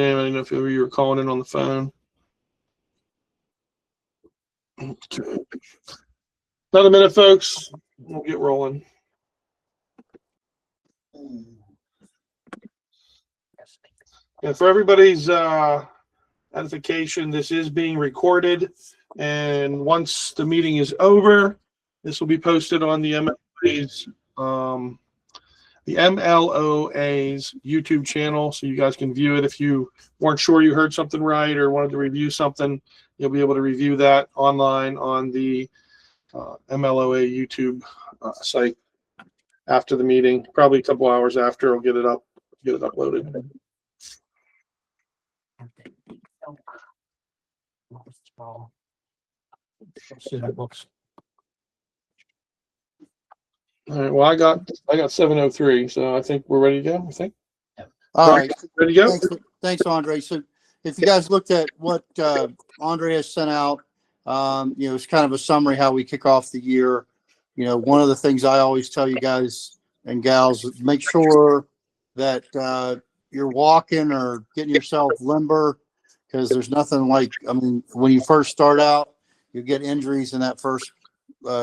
I don't know if you were calling in on the phone. Okay. Another minute, folks. We'll get rolling. And for everybody's edification, this is being recorded. And once the meeting is over, this will be posted on the MLOA's YouTube channel, so you guys can view it. If you weren't sure you heard something right or wanted to review something, you'll be able to review that online on the MLOA YouTube site after the meeting. Probably a couple hours after, I'll get it uploaded. All right. Well, I got 7:03, so I think we're ready to go. I think. All right. Ready to go. Thanks, Andre. So, if you guys looked at what Andre has sent out, it's kind of a summary how we kick off the year. One of the things I always tell you guys and gals is make sure that you're walking or getting yourself limber, because there's nothing like, when you first start out, you get injuries in that first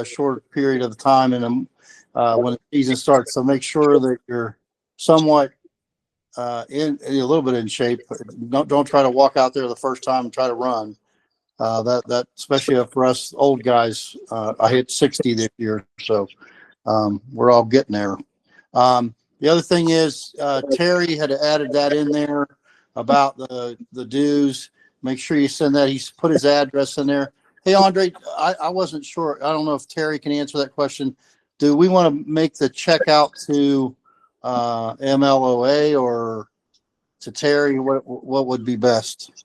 short period of time and when the season starts. So make sure that you're somewhat in a little bit in shape. Don't try to walk out there the first time and try to run. That especially for us old guys. I hit 60 this year, so we're all getting there. The other thing is Terry had added that in there about the dues. Make sure you send that. He's put his address in there. Hey, Andre, I wasn't sure. I don't know if Terry can answer that question. Do we want to make the check out to MLOA or to Terry? What would be best?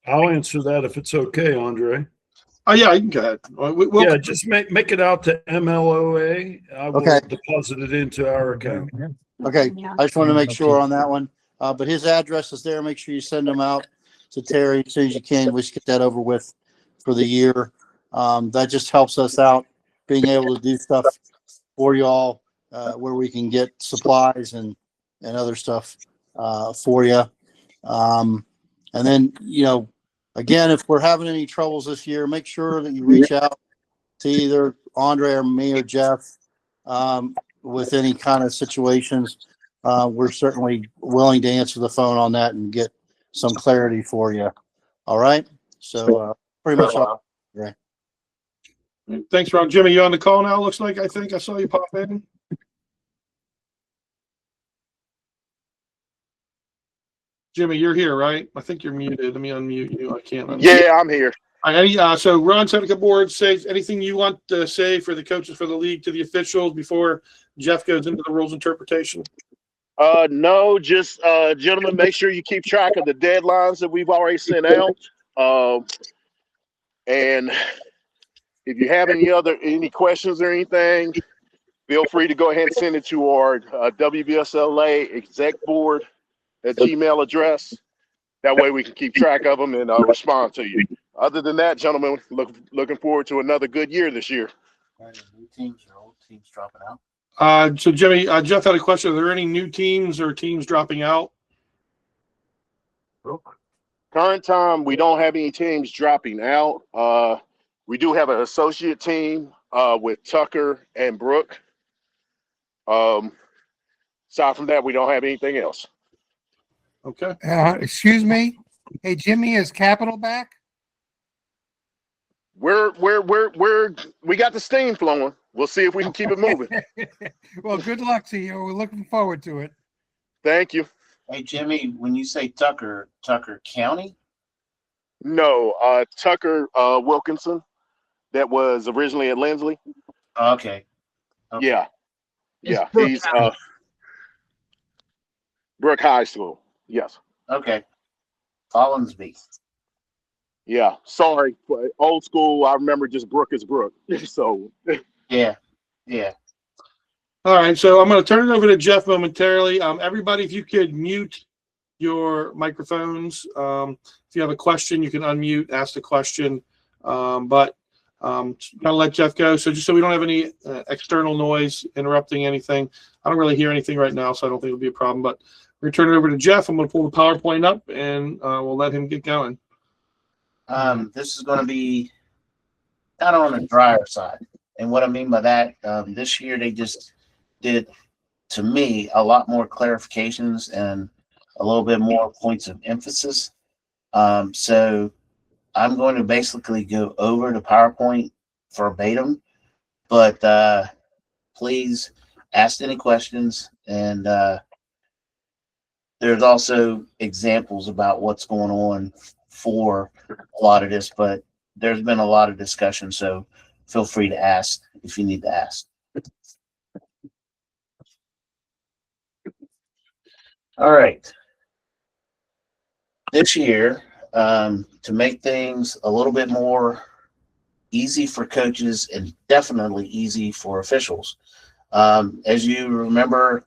I'll answer that if it's okay, Andre. Oh yeah, you can go ahead. Just make it out to MLOA. I will deposit it into our account. Okay, I just want to make sure on that one. But his address is there. Make sure you send them out to Terry as soon as you can. We should get that over with for the year. That just helps us out being able to do stuff for y'all where we can get supplies and other stuff for you. And then, again, if we're having any troubles this year, make sure that you reach out to either Andre or me or Jeff with any kind of situations. We're certainly willing to answer the phone on that and get some clarity for you. All right. So pretty much all. Right. Thanks, Ron. Jimmy, you on the call now? Looks like I think I saw you pop in. Jimmy, you're here, right? I think you're muted. Let me unmute you. I can't unmute. Yeah, I'm here. So Ron, Technical Board, say anything you want to say for the coaches for the league to the officials before Jeff goes into the rules interpretation? No, just gentlemen, make sure you keep track of the deadlines that we've already sent out. And if you have any questions or anything, feel free to go ahead and send it to our WVSLA exec board at Gmail address. That way we can keep track of them and respond to you. Other than that, gentlemen, looking forward to another good year this year. New teams or old teams dropping out? So Jimmy, Jeff had a question. Are there any new teams or teams dropping out? Current time, we don't have any teams dropping out. We do have an associate team with Tucker and Brooke. Aside from that, we don't have anything else. Okay. Excuse me. Hey, Jimmy, is Capital back? We got the steam flowing. We'll see if we can keep it moving. Well, good luck to you. We're looking forward to it. Thank you. Hey, Jimmy, when you say Tucker County? No, Tucker Wilkinson, that was originally at Lindsley. Okay. Yeah. He's Brooke High School. Yes. Okay. Collinsby. Yeah. Sorry. Old school. I remember just Brooke is Brooke. So. Yeah. All right. So I'm going to turn it over to Jeff momentarily. Everybody, if you could mute your microphones. If you have a question, you can unmute, ask the question. But kind of let Jeff go. So just so we don't have any external noise interrupting anything. I don't really hear anything right now, so I don't think it'll be a problem. But We're going to turn it over to Jeff. I'm going to pull the PowerPoint up, and we'll let him get going. This is going to be kind of on the drier side. And what I mean by that, this year they just did, to me, a lot more clarifications and a little bit more points of emphasis. So I'm going to basically go over the PowerPoint verbatim, but please ask any questions. And there's also examples about what's going on for a lot of this, but there's been a lot of discussion, so feel free to ask if you need to ask. All right. This year, to make things a little bit more easy for coaches and definitely easy for officials. As you remember,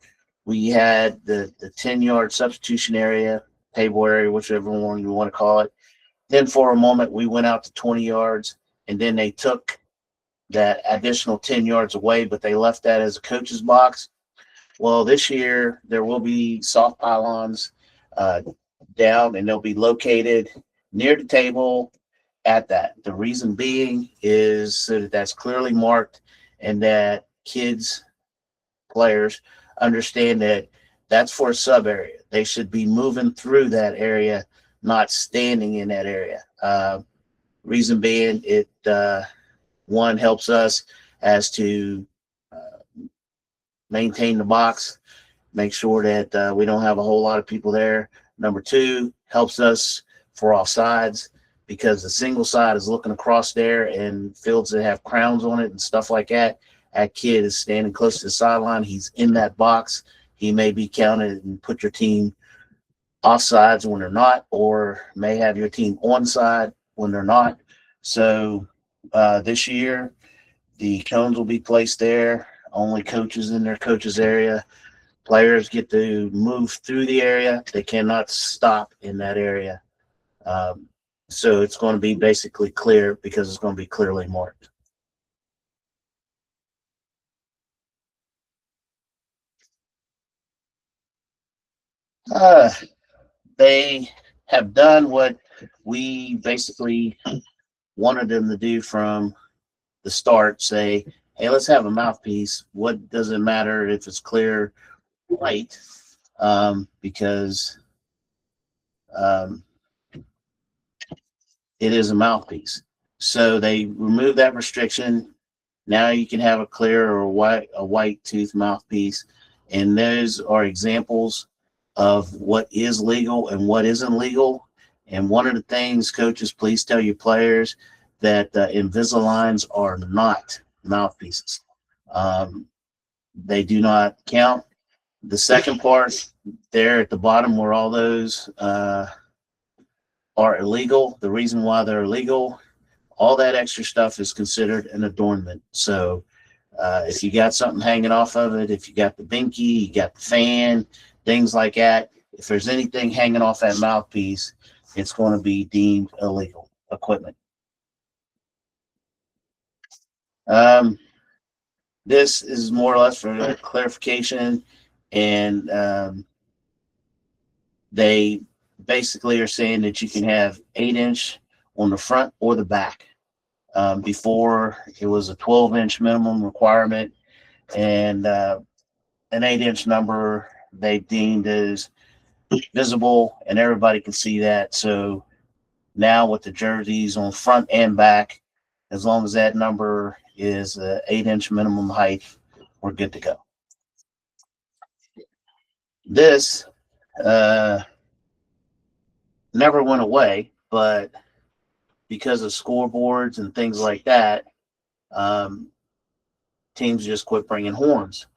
we had the 10-yard substitution area, table area, whichever one you want to call it. Then for a moment, we went out to 20 yards, and then they took that additional 10 yards away, but they left that as a coach's box. Well, this year, there will be soft pylons down, and they'll be located near the table at that. The reason being is so that that's clearly marked and that kids, players, understand that that's for a sub area. They should be moving through that area, not standing in that area. Reason being, it one helps us as to maintain the box, make sure that we don't have a whole lot of people there. Number two, helps us for offsides, because the single side is looking across there, and fields that have crowns on it and stuff like that, that kid is standing close to the sideline. He's in that box. He may be counted and put your team offsides when they're not, or may have your team onside when they're not. So this year, the cones will be placed there. Only coaches in their coaches area. Players get to move through the area. They cannot stop in that area. So it's going to be basically clear because it's going to be clearly marked. They have done what we basically wanted them to do from the start. Say, hey, let's have a mouthpiece. What does it matter if it's clear white? Because it is a mouthpiece. So they remove that restriction. Now you can have a clear or a white tooth mouthpiece. And those are examples of what is legal and what isn't legal. And one of the things, coaches, please tell your players that Invisaligns are not mouthpieces. They do not count. The second part there at the bottom where all those are illegal, the reason why they're illegal, all that extra stuff is considered an adornment. So if you got something hanging off of it, if you got the binky, you got the fan, things like that, if there's anything hanging off that mouthpiece, it's going to be deemed illegal equipment. This is more or less for clarification, and they basically are saying that you can have 8-inch on the front or the back. Before, it was a 12-inch minimum requirement, and an 8-inch number they deemed as visible, and everybody can see that. So now with the jerseys on front and back, as long as that number is 8-inch minimum height, we're good to go. This never went away, but because of scoreboards and things like that, teams just quit bringing horns.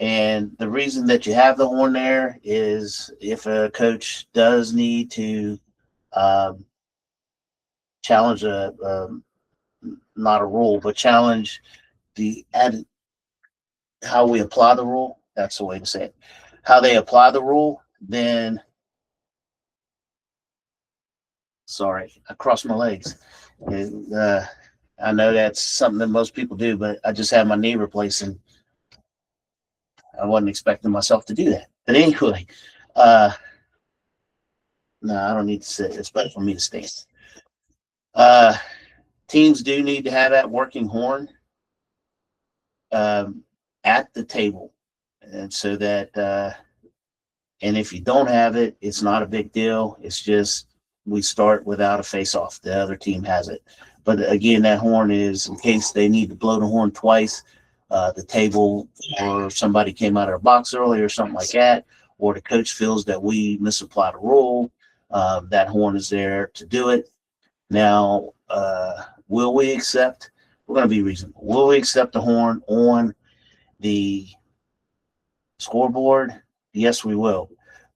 And the reason that you have the horn there is if a coach does need to challenge not a rule, but challenge how we apply the rule. That's the way to say it. How they apply the rule, then, sorry, I crossed my legs. I know that's something that most people do, but I just had my knee replaced and I wasn't expecting myself to do that. But anyway, No, I don't need to sit. It's better for me to stand. Uh, teams do need to have that working horn at the table, and so that and if you don't have it, it's not a big deal. It's just we start without a face-off. The other team has it, but again, that horn is in case they need to blow the horn twice. The table, or somebody came out of their box early, or something like that, or the coach feels that we misapplied a rule. That horn is there to do it. Now, will we accept? We're going to be reasonable. Will we accept the horn on the scoreboard? Yes, we will.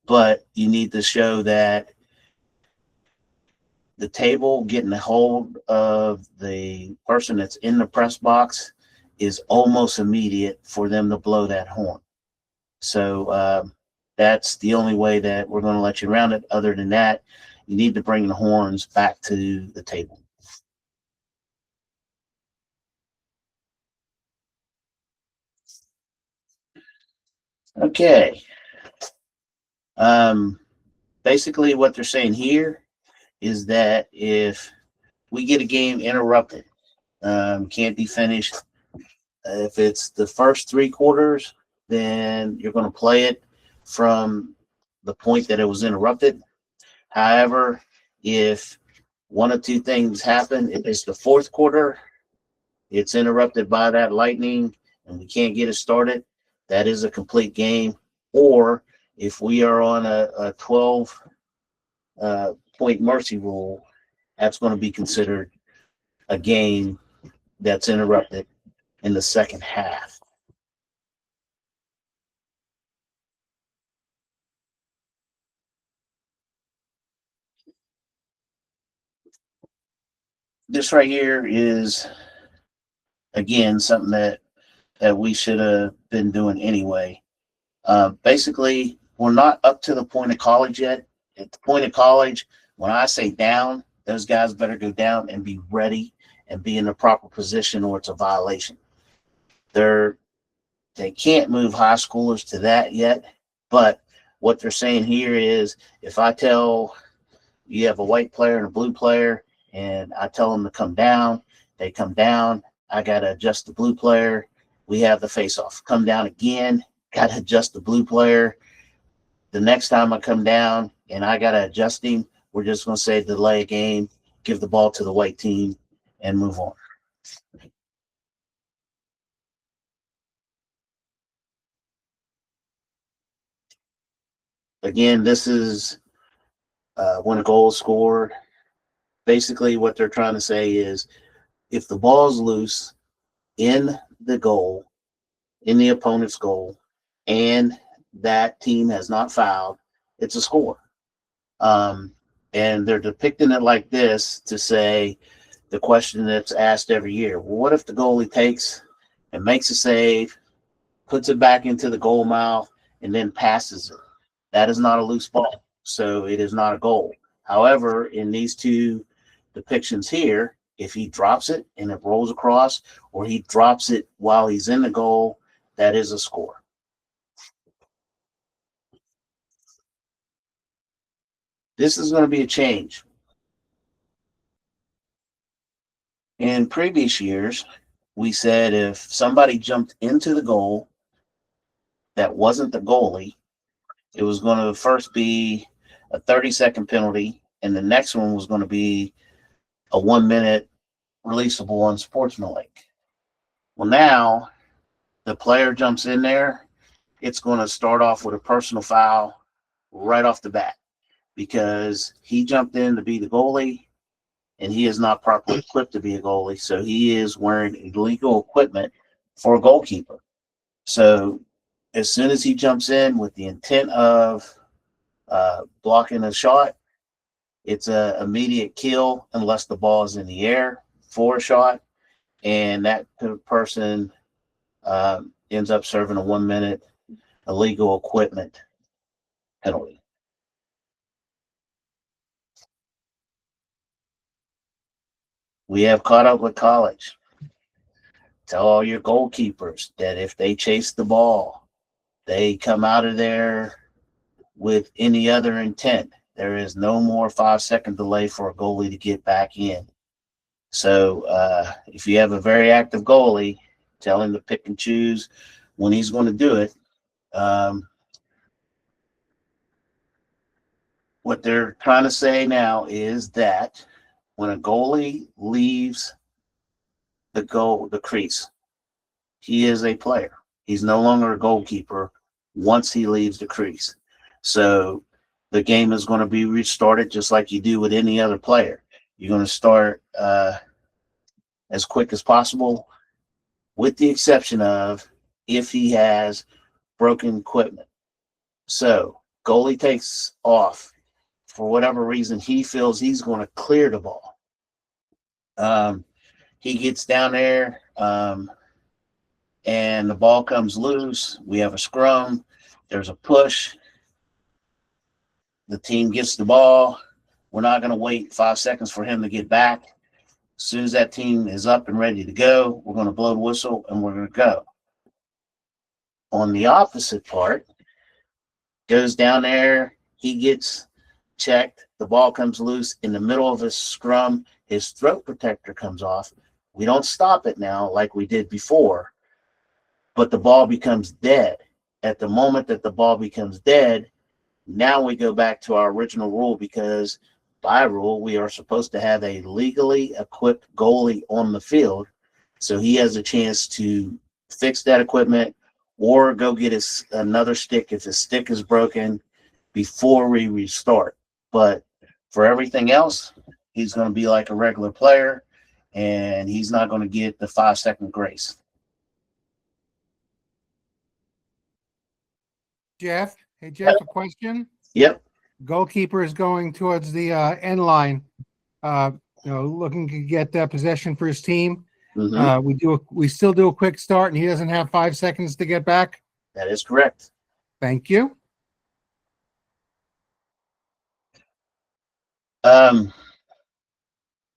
But you need to show that the table getting a hold of the person that's in the press box is almost immediate for them to blow that horn. So that's the only way that we're going to let you around it. Other than that, you need to bring the horns back to the table. Okay. Basically what they're saying here is that if we get a game interrupted, can't be finished, if it's the first 3 quarters, then you're going to play it from the point that it was interrupted. However, if one of 2 things happen, if it's the 4th quarter, it's interrupted by that lightning and we can't get it started, that is a complete game. Or if we are on a 12 point mercy rule, that's going to be considered a game that's interrupted in the second half. This right here is, again, something that we should have been doing anyway. Basically, we're not up to the point of college yet. At the point of college, when I say down, those guys better go down and be ready and be in the proper position, or it's a violation. They can't move high schoolers to that yet, but what they're saying here is if I tell you have a white player and a blue player and I tell them to come down, they come down, I got to adjust the blue player, we have the face-off. Come down again, got to adjust the blue player. The next time I come down and I got to adjust him, we're just going to say delay a game, give the ball to the white team, and move on. Again, this is when a goal is scored. Basically, what they're trying to say is if the ball's loose in the goal, in the opponent's goal, and that team has not fouled, it's a score. And they're depicting it like this to say the question that's asked every year. Well, what if the goalie takes and makes a save, puts it back into the goal mouth, and then passes it? That is not a loose ball, so it is not a goal. However, in these 2 depictions here, if he drops it and it rolls across, or he drops it while he's in the goal, that is a score. This is going to be a change. In previous years, we said if somebody jumped into the goal that wasn't the goalie, it was going to first be a 30-second penalty, and the next one was going to be a 1-minute releasable unsportsmanlike. Well, now the player jumps in there, it's going to start off with a personal foul right off the bat because he jumped in to be the goalie and he is not properly equipped to be a goalie. So he is wearing illegal equipment for a goalkeeper. So as soon as he jumps in with the intent of blocking a shot, it's an immediate kill unless the ball is in the air for a shot, and that person ends up serving a 1-minute illegal equipment penalty. We have caught up with college. Tell all your goalkeepers that if they chase the ball, they come out of their with any other intent. There is no more 5-second delay for a goalie to get back in. So if you have a very active goalie, tell him to pick and choose when he's going to do it. What they're trying to say now is that when a goalie leaves the crease, he is a player. He's no longer a goalkeeper once he leaves the crease. So the game is going to be restarted just like you do with any other player. You're going to start as quick as possible, with the exception of if he has broken equipment. So goalie takes off. For whatever reason, he feels he's going to clear the ball. He gets down there, and the ball comes loose. We have a scrum. There's a push. The team gets the ball. We're not going to wait 5 seconds for him to get back. As soon as that team is up and ready to go, we're going to blow the whistle and we're going to go. On the opposite part, goes down there. He gets checked. The ball comes loose. In the middle of his scrum, his throat protector comes off. We don't stop it now like we did before, but the ball becomes dead. At the moment that the ball becomes dead, now we go back to our original rule, because by rule, we are supposed to have a legally equipped goalie on the field. So he has a chance to fix that equipment or go get another stick if his stick is broken before we restart. But for everything else, he's going to be like a regular player, and he's not going to get the 5-second grace. Jeff, hey Jeff, a question. Yep. Goalkeeper is going towards the end line, looking to get possession for his team. Mm-hmm. We still do a quick start, and he doesn't have 5 seconds to get back. That is correct. Thank you.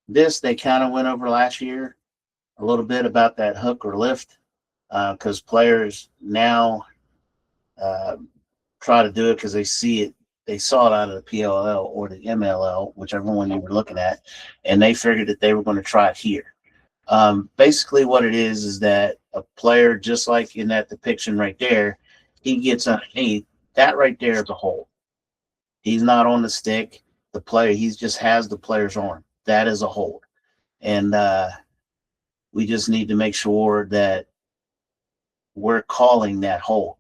This they kind of went over last year a little bit about that hook or lift, because players now try to do it because they see it. They saw it out of the PLL or the MLL, whichever one you were looking at, and they figured that they were going to try it here. Basically what it is that a player, just like in that depiction right there, he gets underneath. That right there is a hold. He's not on the stick. The player, he just has the player's arm. That is a hold. And we just need to make sure that we're calling that hold.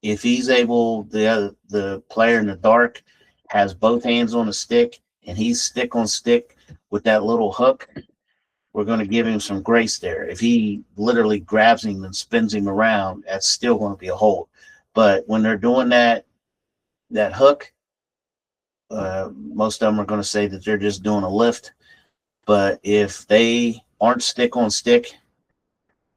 If he's able, the player in the dark has both hands on the stick and he's stick on stick with that little hook, we're going to give him some grace there. If he literally grabs him and spins him around, that's still going to be a hold. But when they're doing that hook, most of them are going to say that they're just doing a lift. But if they aren't stick on stick,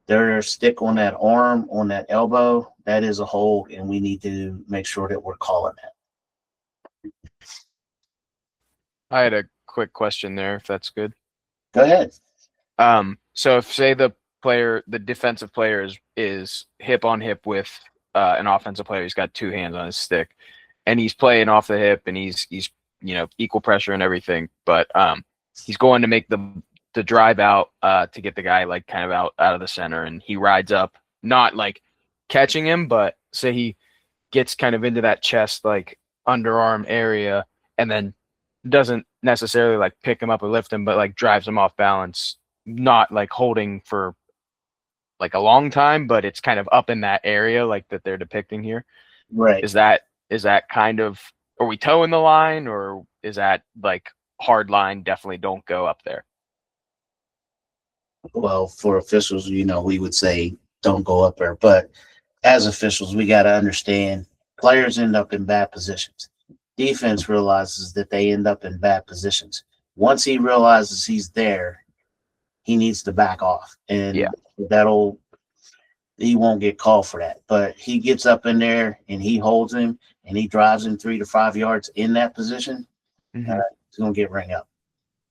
they're stick on that arm, on that elbow, that is a hold, and we need to make sure that we're calling that. I had a quick question there, if that's good. Go ahead. So if, say, the defensive player is hip on hip with an offensive player, he's got two hands on his stick, and he's playing off the hip, and he's equal pressure and everything, but he's going to make the drive out to get the guy like kind of out of the center, and he rides up, not like catching him, but say he gets kind of into that chest like underarm area, and then doesn't necessarily like pick him up or lift him, but like drives him off balance, not like holding for like a long time, but it's kind of up in that area like that they're depicting here. Right. Is that kind of, are we towing the line, or is that like hard line, definitely don't go up there? Well, for officials, we would say don't go up there. But as officials, we got to understand players end up in bad positions. Defense realizes that they end up in bad positions. Once he realizes he's there, he needs to back off. And he won't get called for that. But he gets up in there and he holds him and he drives him 3 to 5 yards in that position. Mm-hmm. He's going to get ring up.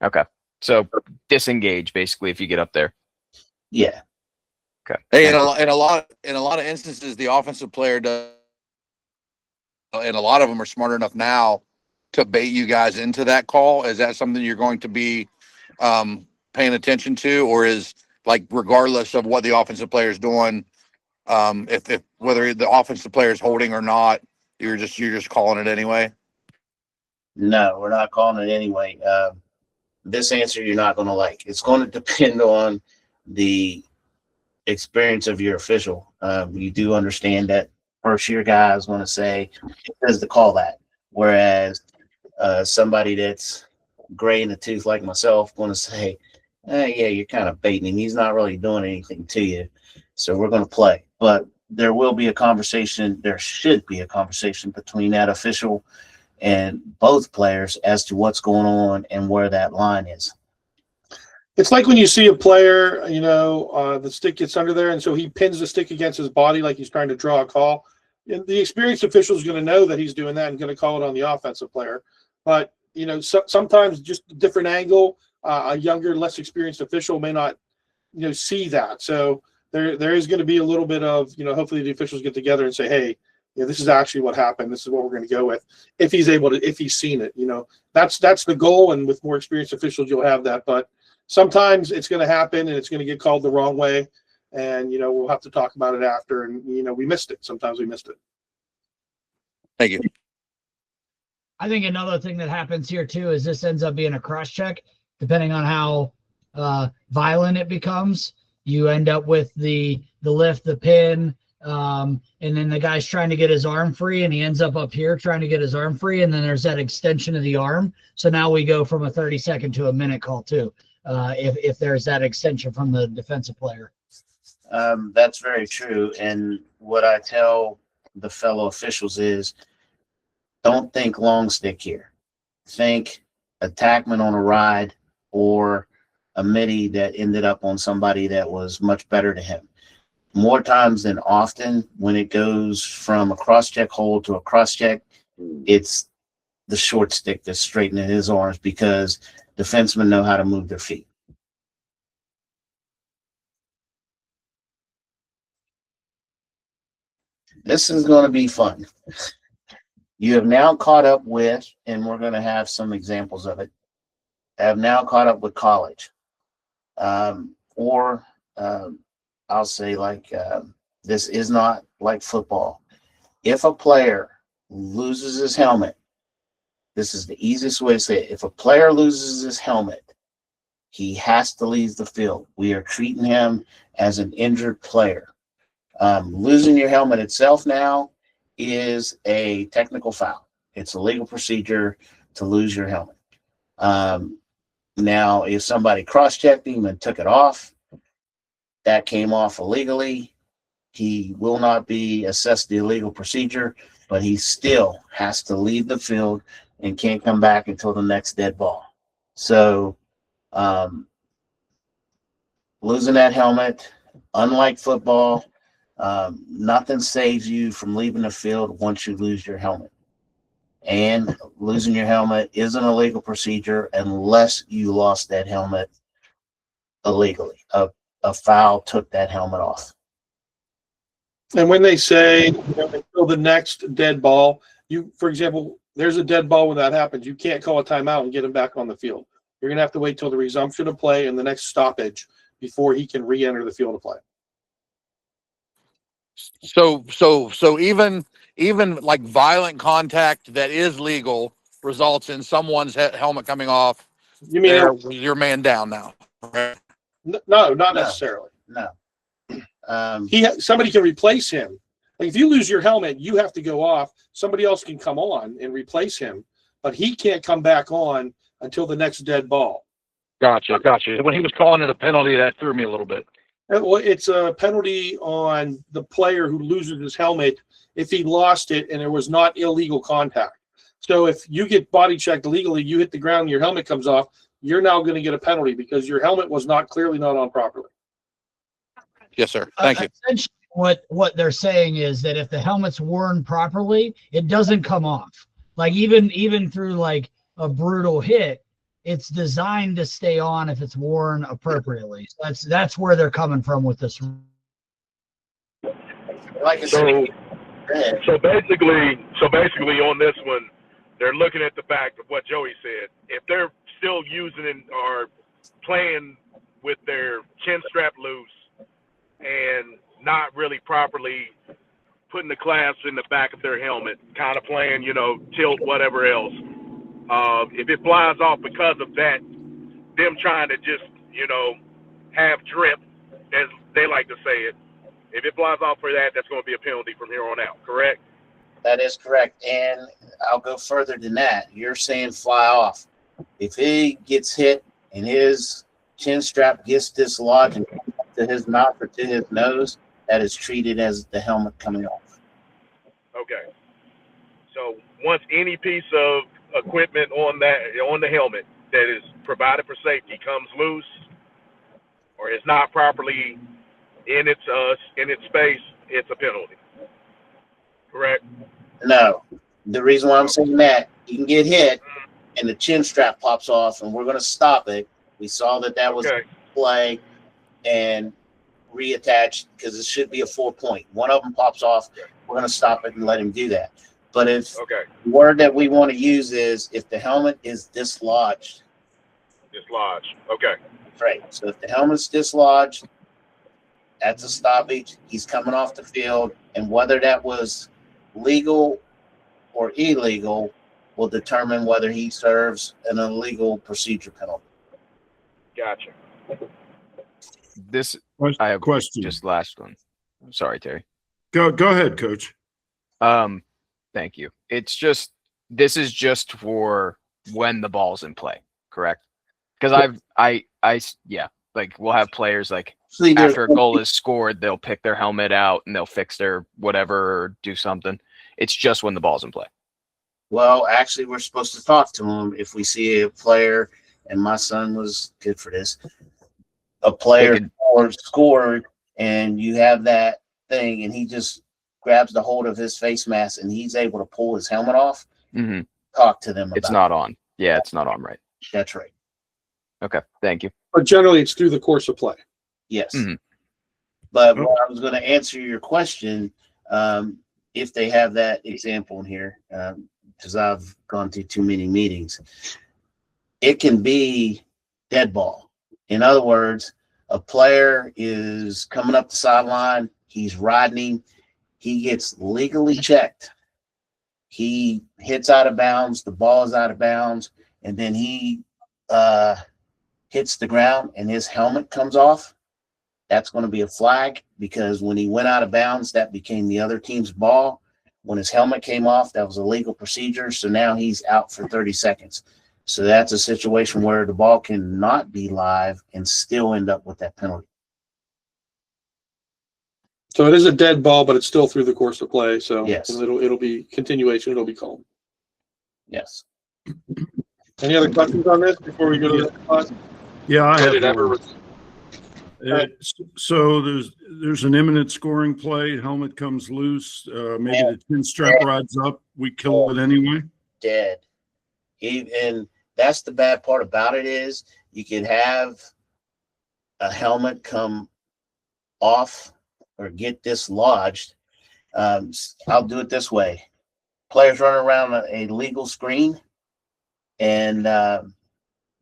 Okay. So disengage basically if you get up there. Yeah. Okay. Hey, in a lot of instances, the offensive player does and a lot of them are smart enough now to bait you guys into that call. Is that something you're going to be paying attention to, or is like regardless of what the offensive player is doing, if whether the offensive player is holding or not, you're just calling it anyway? No, we're not calling it anyway. This answer you're not going to like. It's going to depend on the experience of your official. You do understand that first year guy is going to say, it says to call that. Whereas somebody that's gray in the tooth like myself going to say, yeah, you're kind of baiting him. He's not really doing anything to you. So we're going to play. But there will be a conversation. There should be a conversation between that official and both players as to what's going on and where that line is. It's like when you see a player, the stick gets under there, and so he pins the stick against his body like he's trying to draw a call. And the experienced official is going to know that he's doing that and going to call it on the offensive player. But, sometimes just a different angle, a younger, less experienced official may not, see that. So there is going to be a little bit of, hopefully the officials get together and say, hey, this is actually what happened. This is what we're going to go with. If he's seen it, that's the goal. And with more experienced officials, you'll have that. But sometimes it's going to happen and it's going to get called the wrong way. And, we'll have to talk about it after. And, we missed it. Sometimes we missed it. Thank you. I think another thing that happens here too is this ends up being a cross check, depending on how violent it becomes. You end up with the lift, the pin, and then the guy's trying to get his arm free and he ends up here trying to get his arm free. And then there's that extension of the arm. So now we go from a 30-second to a minute call too. If there's that extension from the defensive player. That's very true. And what I tell the fellow officials is, don't think long stick here. Think attackman on a ride or a midi that ended up on somebody that was much better to him. More times than often, when it goes from a cross-check hold to a cross-check, it's the short stick that's straightening his arms because defensemen know how to move their feet. This is going to be fun. You have now caught up with, and we're going to have some examples of it, have now caught up with college. I'll say this is not like football. If a player loses his helmet, this is the easiest way to say it. If a player loses his helmet, he has to leave the field. We are treating him as an injured player. Losing your helmet itself now is a technical foul. It's a legal procedure to lose your helmet. Now, if somebody cross-checked him and took it off, that came off illegally. He will not be assessed the illegal procedure, but he still has to leave the field and can't come back until the next dead ball. So, losing that helmet, unlike football, nothing saves you from leaving the field once you lose your helmet. And losing your helmet is an illegal procedure unless you lost that helmet illegally. A foul took that helmet off. And when they say until the next dead ball, for example, there's a dead ball when that happens. You can't call a timeout and get him back on the field. You're going to have to wait till the resumption of play and the next stoppage before he can re-enter the field of play. So even like violent contact that is legal results in someone's helmet coming off. You mean your man down now? Right? No, not necessarily. No. Somebody can replace him. Like if you lose your helmet, you have to go off. Somebody else can come on and replace him, but he can't come back on until the next dead ball. Gotcha. When he was calling it a penalty, that threw me a little bit. Well, it's a penalty on the player who loses his helmet if he lost it and there was not illegal contact. So if you get body checked illegally, you hit the ground and your helmet comes off, you're now going to get a penalty because your helmet was clearly not on properly. Yes, sir. Thank you. Essentially, what they're saying is that if the helmet's worn properly, it doesn't come off. Like even through like a brutal hit, it's designed to stay on if it's worn appropriately. So that's where they're coming from with this. Like I said, So basically on this one, they're looking at the fact of what Joey said. If they're still using or playing with their chin strap loose and not really properly putting the clasp in the back of their helmet, kind of playing, tilt, whatever else. If it flies off because of that, them trying to just, have drip, as they like to say it, if it flies off for that, that's going to be a penalty from here on out, correct? That is correct. And I'll go further than that. You're saying fly off. If he gets hit and his chin strap gets dislodged and to his mouth or to his nose, that is treated as the helmet coming off. Okay. So once any piece of equipment on the helmet that is provided for safety comes loose or is not properly in its space, it's a penalty. Correct? No. The reason why I'm saying that, you can get hit and the chin strap pops off and we're going to stop it. We saw that was play and reattach because it should be a 4-point. One of them pops off, we're going to stop it and let him do that. But if the word that we want to use is if the helmet is dislodged. Dislodged. Okay. Right. So if the helmet's dislodged, that's a stoppage. He's coming off the field. And whether that was legal or illegal will determine whether he serves an illegal procedure penalty. Gotcha. I have question. Just last one. I'm sorry, Terry. Go ahead, Coach. Thank you. This is just for when the ball's in play, correct? Because we'll have players after a goal is scored, they'll pick their helmet out and they'll fix their whatever or do something. It's just when the ball's in play. Well, actually, we're supposed to talk to him if we see a player, and my son was good for this. A player scored, and you have that thing, and he just grabs the hold of his face mask, and he's able to pull his helmet off. Mm-hmm. Talk to them about It's not on. Yeah, it's not on right. That's right. Okay, thank you. But generally, it's through the course of play. Yes. Mm-hmm. But what I was going to answer your question, if they have that example in here, because I've gone to too many meetings, it can be dead ball. In other words, a player is coming up the sideline, he's riding, he gets legally checked. He hits out of bounds, the ball is out of bounds, and then he hits the ground and his helmet comes off. That's going to be a flag because when he went out of bounds, that became the other team's ball. When his helmet came off, that was a legal procedure. So now he's out for 30 seconds. So that's a situation where the ball cannot be live and still end up with that penalty. So it is a dead ball, but it's still through the course of play. So yes, it'll be continuation. It'll be called. Yes. Any other questions on this before we go to the next slide? Yeah, I have one. So there's an imminent scoring play. Helmet comes loose. Maybe the chin strap rides up. We kill it anyway. Dead. And that's the bad part about it is you can have a helmet come off or get dislodged. I'll do it this way. Players running around a legal screen, and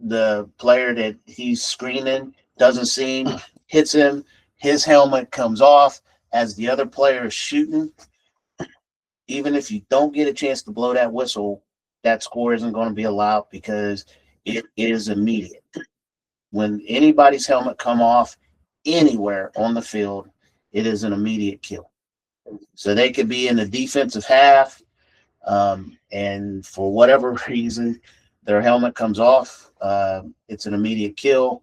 the player that he's screening doesn't see him, hits him, his helmet comes off as the other player is shooting. Even if you don't get a chance to blow that whistle, that score isn't going to be allowed because it is immediate. When anybody's helmet come off anywhere on the field, it is an immediate kill. So they could be in the defensive half, and for whatever reason, their helmet comes off. It's an immediate kill.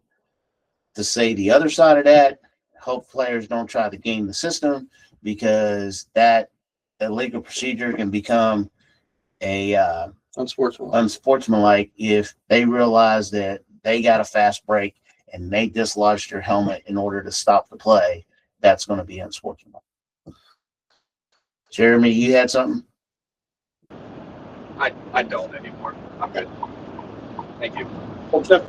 To say the other side of that, hope players don't try to game the system because that illegal procedure can become a unsportsmanlike if they realize that they got a fast break and they dislodged their helmet in order to stop the play. That's going to be unsportsmanlike. Jeremy, you had something? I don't anymore. I'm good. Thank you. Well, Jeff,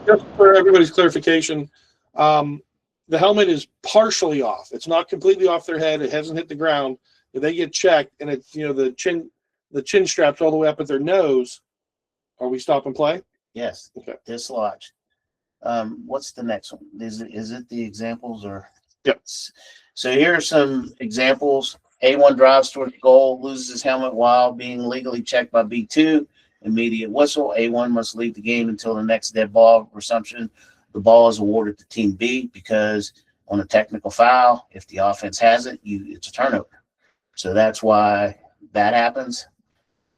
just for everybody's clarification, the helmet is partially off. It's not completely off their head. It hasn't hit the ground. if they get checked and it's, the chin straps all the way up at their nose, are we stop and play? Yes. Okay. Dislodge. What's the next one? Is it the examples or? Yep. So here are some examples. A1 drives towards the goal, loses his helmet while being legally checked by B2. Immediate whistle. A1 must leave the game until the next dead ball resumption. The ball is awarded to Team B because on a technical foul, if the offense has it, it's a turnover. So that's why that happens.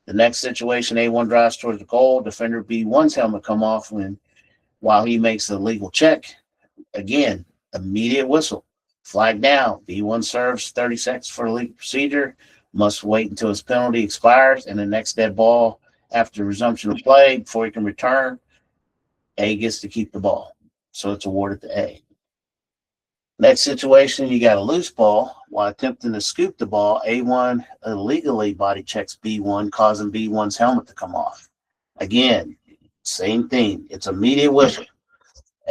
The next situation, A1 drives towards the goal. Defender B1's helmet come off while he makes the legal check. Again, immediate whistle. Flag down. B1 serves 30 seconds for a legal procedure. Must wait until his penalty expires and the next dead ball after resumption of play before he can return. A gets to keep the ball. So it's awarded to A. Next situation, you got a loose ball. While attempting to scoop the ball, A1 illegally body checks B1, causing B1's helmet to come off. Again, same thing. It's immediate whistle.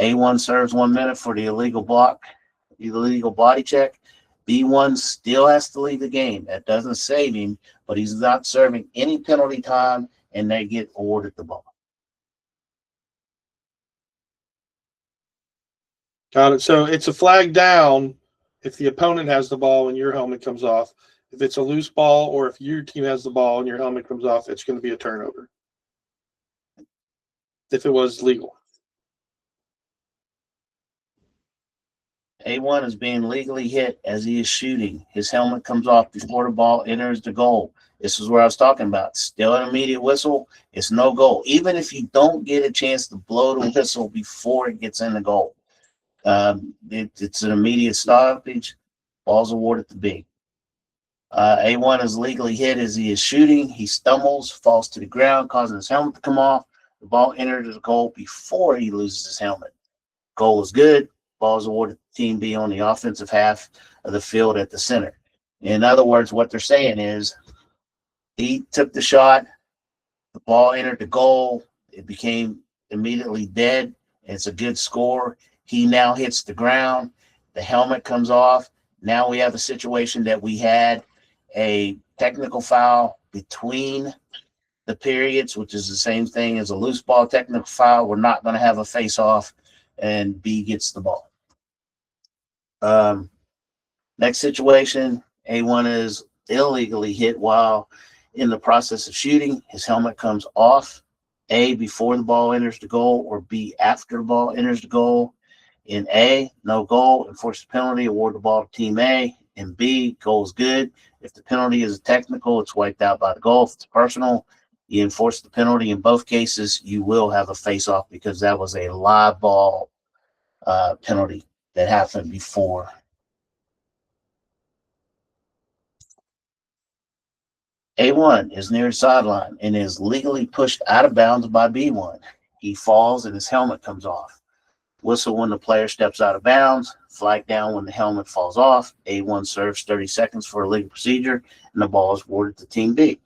A1 serves 1 minute for the illegal body check. B1 still has to leave the game. That doesn't save him, but he's not serving any penalty time, and they get awarded the ball. Got it. So it's a flag down if the opponent has the ball and your helmet comes off. If it's a loose ball or if your team has the ball and your helmet comes off, it's going to be a turnover. If it was legal. A1 is being legally hit as he is shooting. His helmet comes off before the ball enters the goal. This is where I was talking about. Still an immediate whistle. It's no goal. Even if you don't get a chance to blow the whistle before it gets in the goal. It's an immediate stoppage. Ball's awarded to B. A1 is legally hit as he is shooting. He stumbles, falls to the ground, causing his helmet to come off. The ball enters the goal before he loses his helmet. Goal is good. Ball is awarded to Team B on the offensive half of the field at the center. In other words, what they're saying is he took the shot. The ball entered the goal. It became immediately dead. It's a good score. He now hits the ground. The helmet comes off. Now we have a situation that we had a technical foul between the periods, which is the same thing as a loose ball technical foul. We're not going to have a face-off, and B gets the ball. Next situation, A1 is illegally hit while in the process of shooting. His helmet comes off. A, before the ball enters the goal, or B, after the ball enters the goal. In A, no goal, enforce the penalty, award the ball to Team A. In B, goal is good. If the penalty is a technical, it's wiped out by the goal. If it's personal, you enforce the penalty. In both cases, you will have a face-off because that was a live ball penalty that happened before. A1 is near the sideline and is legally pushed out of bounds by B1. He falls and his helmet comes off. Whistle when the player steps out of bounds. Flag down when the helmet falls off. A1 serves 30 seconds for a legal procedure, and the ball is awarded to Team B.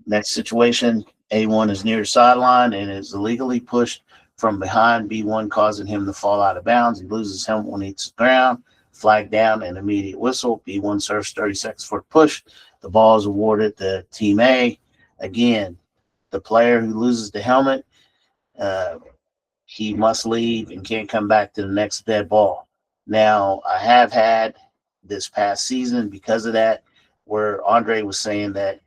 Next situation, A1 is near the sideline and is illegally pushed from behind B1, causing him to fall out of bounds. He loses his helmet when he hits the ground. Flag down and immediate whistle. B1 serves 30 seconds for the push. The ball is awarded to Team A. Again, the player who loses the helmet, he must leave and can't come back to the next dead ball. Now, I have had this past season because of that, where Andre was saying that,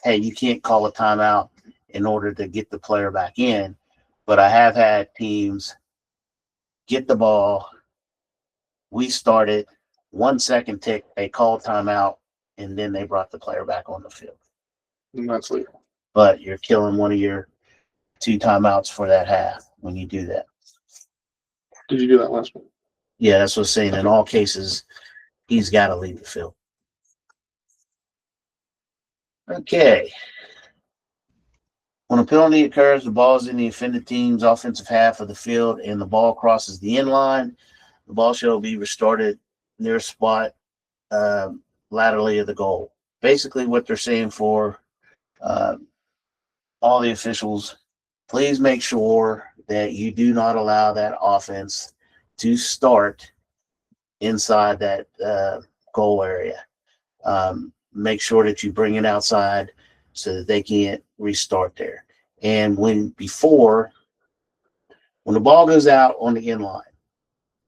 hey, you can't call a timeout in order to get the player back in. But I have had teams get the ball. We started 1 second tick. They called timeout, and then they brought the player back on the field. And that's legal. But you're killing one of your 2 timeouts for that half when you do that. Did you do that last one? Yeah, that's what I'm saying. In all cases, he's got to leave the field. Okay. When a penalty occurs, the ball is in the offended team's offensive half of the field and the ball crosses the end line. The ball shall be restarted near a spot laterally of the goal. Basically, what they're saying for all the officials, please make sure that you do not allow that offense to start inside that goal area. Make sure that you bring it outside so that they can't restart there. And when the ball goes out on the end line,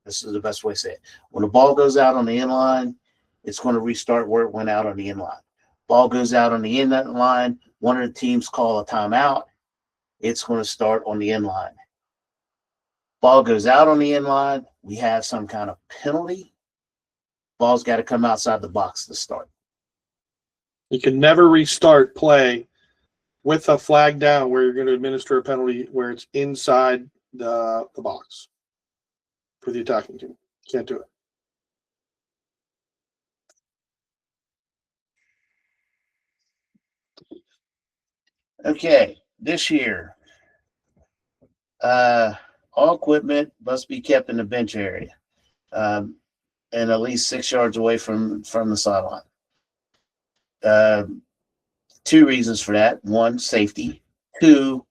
this is the best way to say it. When the ball goes out on the end line, it's going to restart where it went out on the end line. Ball goes out on the end line, one of the teams call a timeout, it's going to start on the end line. Ball goes out on the end line, we have some kind of penalty. Ball's got to come outside the box to start. You can never restart play with a flag down where you're going to administer a penalty where it's inside the box for the attacking team. Can't do it. Okay, this year, all equipment must be kept in the bench area, and at least 6 yards away from the sideline. 2 reasons for that. 1, safety. 2,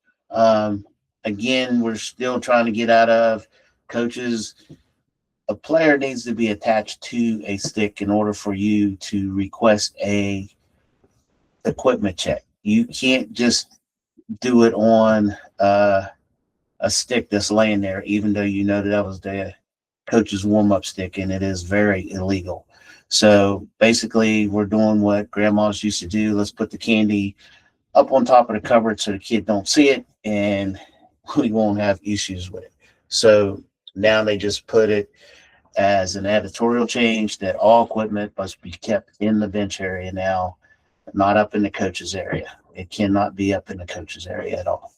again, we're still trying to get out of coaches. A player needs to be attached to a stick in order for you to request a equipment check. You can't just do it on a stick that's laying there, even though you know that was the coach's warm-up stick, and it is very illegal. So basically, we're doing what grandmas used to do. Let's put the candy up on top of the cupboard so the kid don't see it, and we won't have issues with it. So now they just put it as an editorial change that all equipment must be kept in the bench area now, not up in the coach's area. It cannot be up in the coach's area at all.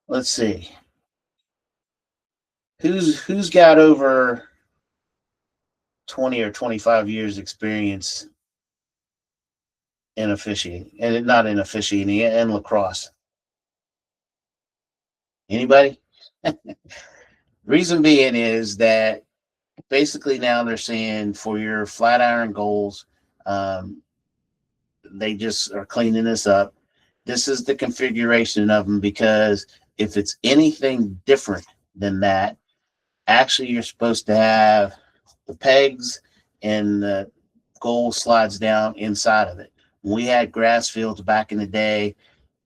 Let's see. Who's got over 20 or 25 years experience in officiating, and not in officiating, in lacrosse? Anybody? Reason being is that basically now they're saying for your flat iron goals, they just are cleaning this up. This is the configuration of them, because if it's anything different than that, actually you're supposed to have the pegs and the goal slides down inside of it. When we had grass fields back in the day,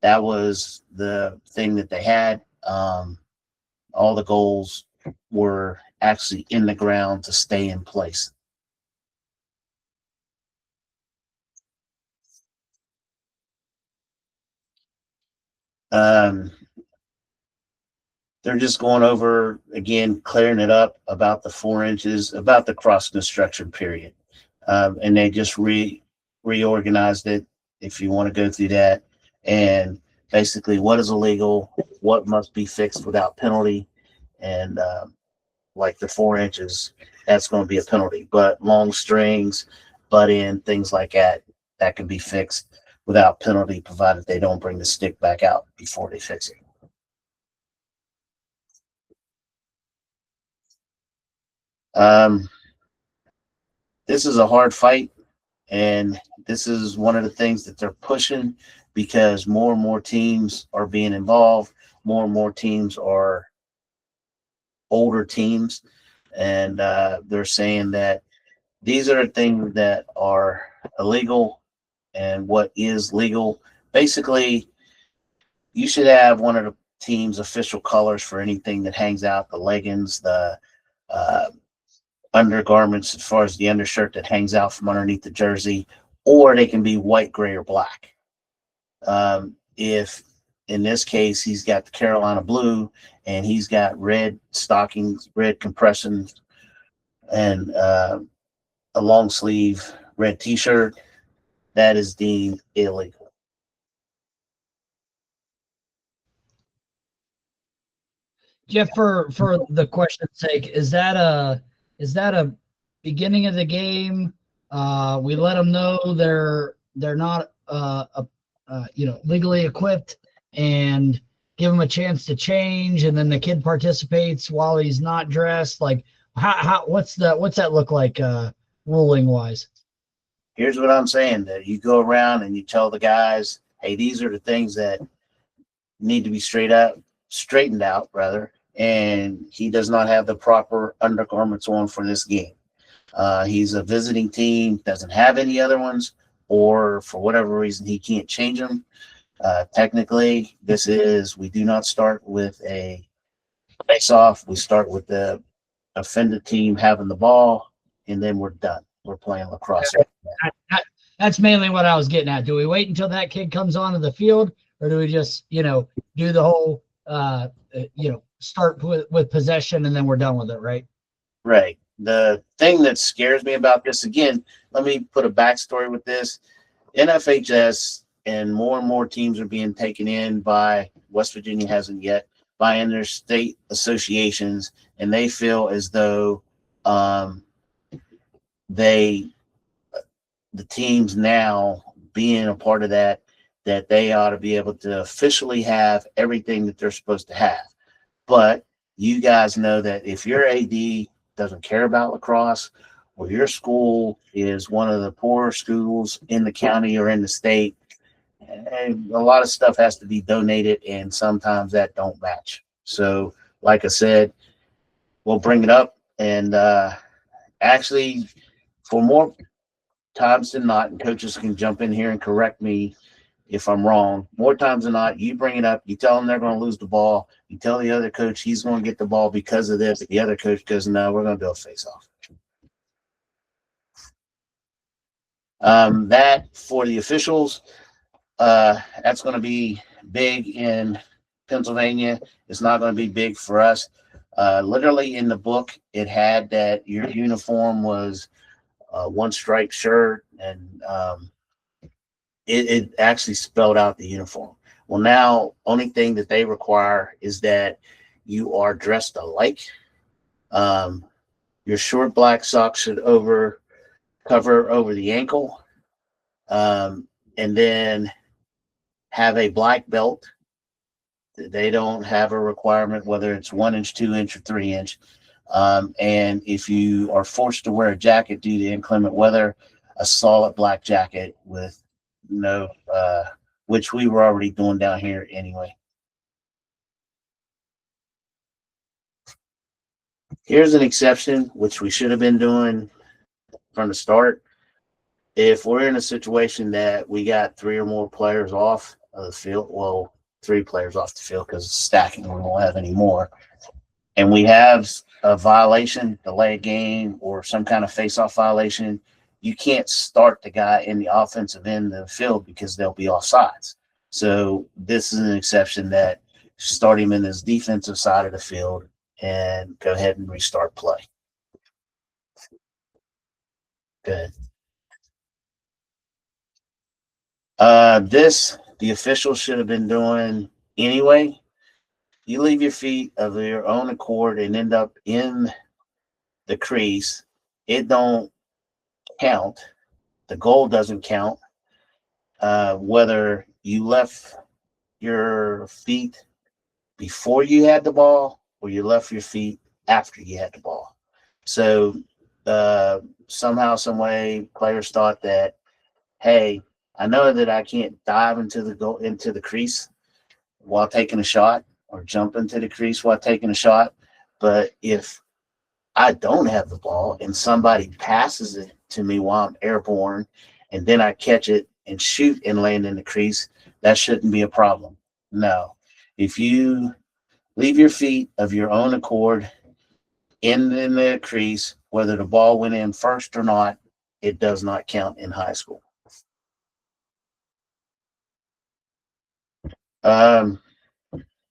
that was the thing that they had. All the goals were actually in the ground to stay in place. They're just going over, again, clearing it up about the 4 inches, about the cross construction period. And they just reorganized it, if you want to go through that. And basically what is illegal, what must be fixed without penalty. And like the 4 inches, that's going to be a penalty. But long strings, butt in, things like that, that can be fixed without penalty, provided they don't bring the stick back out before they fix it. This is a hard fight, and this is one of the things that they're pushing, because more and more teams are being involved. More and more teams are older teams, and they're saying that these are the things that are illegal and what is legal. Basically, you should have one of the team's official colors for anything that hangs out, the leggings, the undergarments, as far as the undershirt that hangs out from underneath the jersey, or they can be white, gray, or black. If in this case he's got the Carolina blue and he's got red stockings, red compressions, and a long sleeve red t-shirt, that is deemed illegal. Jeff, for the question's sake, is that a beginning of the game? We let them know they're not legally equipped, and give them a chance to change, and then the kid participates while he's not dressed. Like, what's that look like ruling wise? Here's what I'm saying: that you go around and you tell the guys, hey, these are the things that need to be straightened straightened out rather, and he does not have the proper undergarments on for this game. He's a visiting team, doesn't have any other ones, or for whatever reason he can't change them. Technically, we do not start with a face-off. We start with the offended team having the ball, and then we're done. We're playing lacrosse. That's mainly what I was getting at. Do we wait until that kid comes onto the field, or do we just, do the whole, start with possession and then we're done with it, right? Right. The thing that scares me about this, again, let me put a backstory with this. NFHS and more teams are being taken in by, West Virginia hasn't yet, by interstate associations, and they feel as though the teams now being a part of that they ought to be able to officially have everything that they're supposed to have. But you guys know that if your AD doesn't care about lacrosse, or your school is one of the poorer schools in the county or in the state, and a lot of stuff has to be donated, and sometimes that don't match. So, like I said, we'll bring it up, and actually, for more times than not, and coaches can jump in here and correct me if I'm wrong, more times than not, you bring it up, you tell them they're going to lose the ball, you tell the other coach he's going to get the ball because of this, the other coach goes, no, we're going to do a face-off. That for the officials, that's going to be big in Pennsylvania. It's not going to be big for us. Literally in the book, it had that your uniform was one striped shirt, and it actually spelled out the uniform. Well, now only thing that they require is that you are dressed alike. Your short black socks should cover over the ankle, and then have a black belt. They don't have a requirement whether it's 1 inch, 2 inch, or 3 inch. And if you are forced to wear a jacket due to inclement weather, a solid black jacket with no, which we were already doing down here anyway. Here's an exception, which we should have been doing from the start. If we're in a situation that we got 3 or more players off of the field, well, 3 players off the field because it's stacking, we won't have any more, and we have a violation, delay a game, or some kind of face-off violation, you can't start the guy in the offensive end of the field because they'll be offsides. So this is an exception that start him in his defensive side of the field and go ahead and restart play. Good. The officials should have been doing anyway. You leave your feet of your own accord and end up in the crease. It don't count. The goal doesn't count. Whether you left your feet before you had the ball or you left your feet after you had the ball. So somehow, some way, players thought that, hey, I know that I can't dive into the crease while taking a shot, or jump into the crease while taking a shot, but if I don't have the ball and somebody passes it to me while I'm airborne, and then I catch it and shoot and land in the crease, that shouldn't be a problem. No. If you leave your feet of your own accord in the crease, whether the ball went in first or not, it does not count in high school.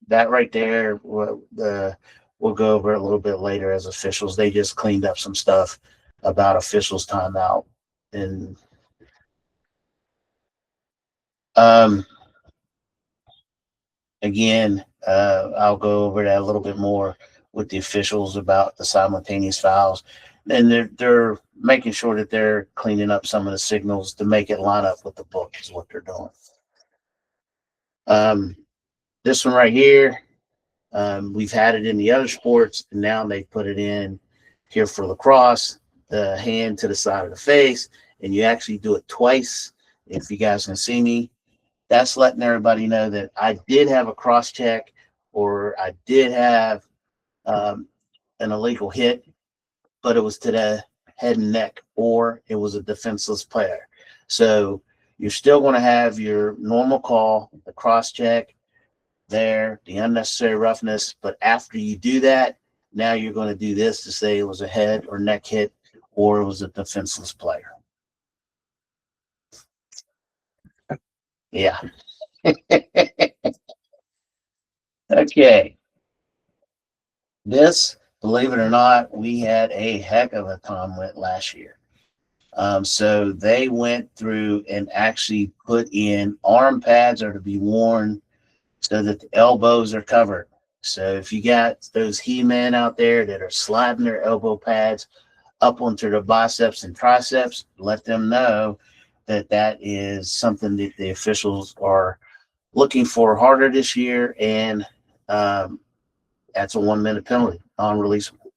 That right there, we'll go over it a little bit later as officials. They just cleaned up some stuff about officials timeout. And again, I'll go over that a little bit more with the officials about the simultaneous fouls. And they're making sure that they're cleaning up some of the signals to make it line up with the book is what they're doing. This one right here, we've had it in the other sports, and now they put it in here for lacrosse, the hand to the side of the face, and you actually do it twice. If you guys can see me, that's letting everybody know that I did have a cross check or I did have an illegal hit, but it was to the head and neck, or it was a defenseless player. So you're still going to have your normal call, the cross check there, the unnecessary roughness. But after you do that, now you're going to do this to say it was a head or neck hit, or it was a defenseless player. Yeah. Okay. This, believe it or not, we had a heck of a time with last year. So they went through and actually put in arm pads are to be worn so that the elbows are covered. So if you got those he-men out there that are sliding their elbow pads up onto their biceps and triceps, let them know that that is something that the officials are looking for harder this year, and that's a 1 minute penalty, non-releasable.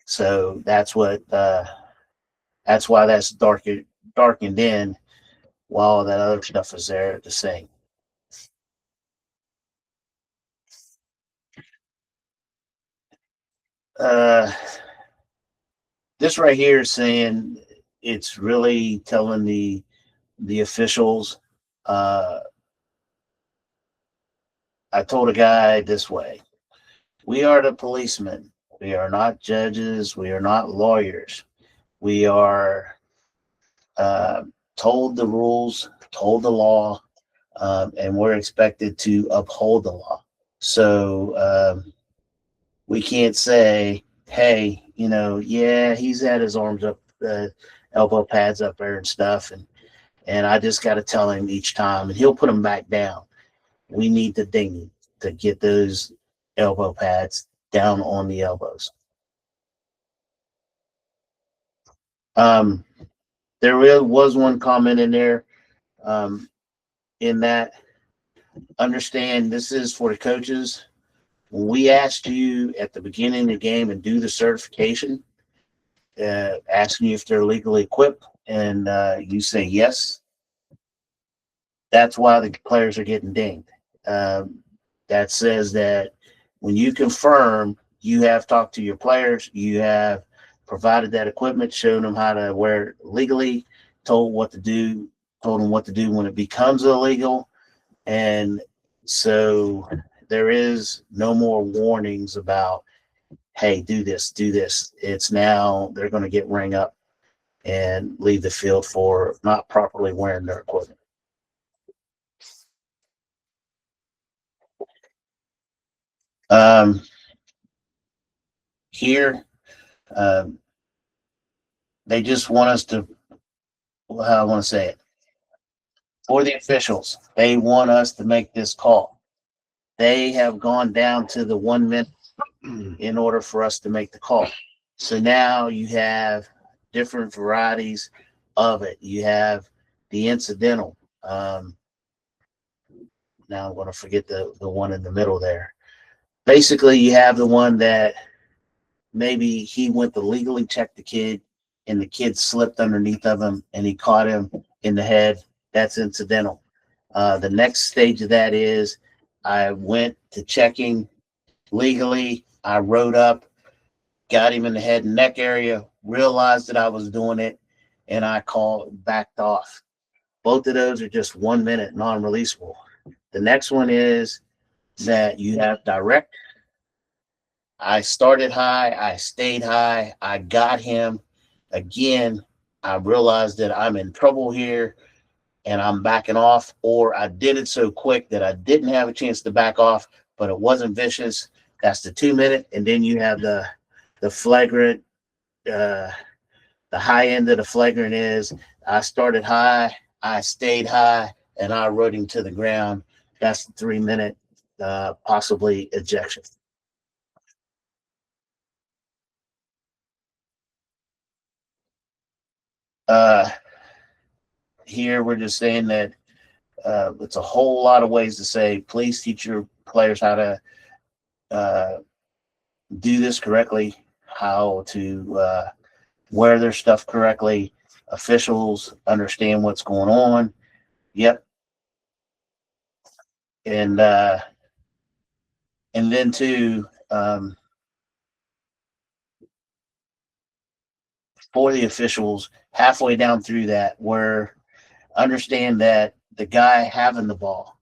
So that's what that's why that's darkened in while that other stuff is there the same. This right here is saying it's really telling the officials. I told a guy this way: we are the policemen. We are not judges. We are not lawyers. We are told the rules, told the law, and we're expected to uphold the law. So we can't say, hey, yeah, he's had his arms up, elbow pads up there and stuff, and I just got to tell him each time, and he'll put them back down. We need the dinghy to get those elbow pads down on the elbows. There was one comment in there in that, understand this is for the coaches. When we asked you at the beginning of the game and do the certification, asking you if they're legally equipped, and you say yes, that's why the players are getting dinged. That says that when you confirm you have talked to your players, you have provided that equipment, shown them how to wear it legally, told them what to do when it becomes illegal. And so there is no more warnings about, hey, do this. It's now they're going to get ring up and leave the field for not properly wearing their equipment. Here, they just want us to, how I want to say it, for the officials, they want us to make this call. They have gone down to the 1 minute in order for us to make the call. So now you have different varieties of it. You have the incidental. Now I'm going to forget the one in the middle there. Basically, you have the one that maybe he went to legally check the kid and the kid slipped underneath of him and he caught him in the head. That's incidental. The next stage of that is I went to checking legally. I rode up, got him in the head and neck area, realized that I was doing it, and I backed off. Both of those are just 1 minute non-releasable. The next one is that you have direct. I started high, I stayed high, I got him. Again, I realized that I'm in trouble here and I'm backing off, or I did it so quick that I didn't have a chance to back off, but it wasn't vicious. That's the 2 minute. And then you have the flagrant, the high end of the flagrant is I started high, I stayed high, and I rode him to the ground. That's the 3 minute, possibly ejection. Here we're just saying that it's a whole lot of ways to say, please teach your players how to do this correctly, how to wear their stuff correctly. Officials understand what's going on. Yep. And And then for the officials, halfway down through that, where understand that the guy having the ball,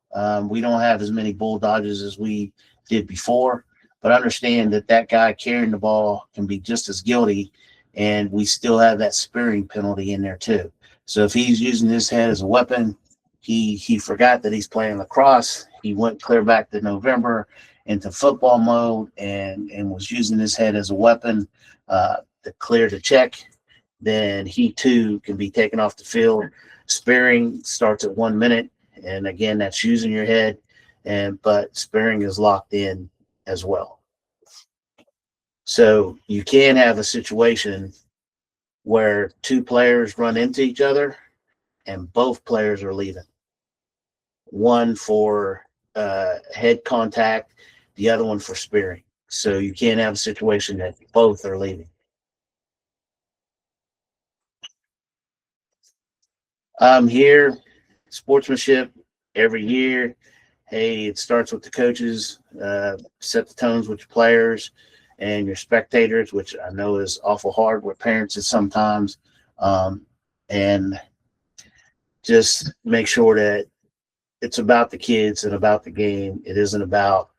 we don't have as many bull dodges as we did before, but understand that that guy carrying the ball can be just as guilty, and we still have that spearing penalty in there too. So if he's using his head as a weapon, he forgot that he's playing lacrosse. He went clear back to November into football mode and was using his head as a weapon to clear the check. Then he too can be taken off the field. Spearing starts at 1 minute, and again, that's using your head, but spearing is locked in as well. So you can have a situation where two players run into each other and both players are leaving. One for head contact, the other one for spearing. So you can't have a situation that both are leaving. Here, sportsmanship every year. Hey, it starts with the coaches, set the tones with your players and your spectators, which I know is awful hard with parents sometimes. And just make sure that it's about the kids and about the game. It isn't about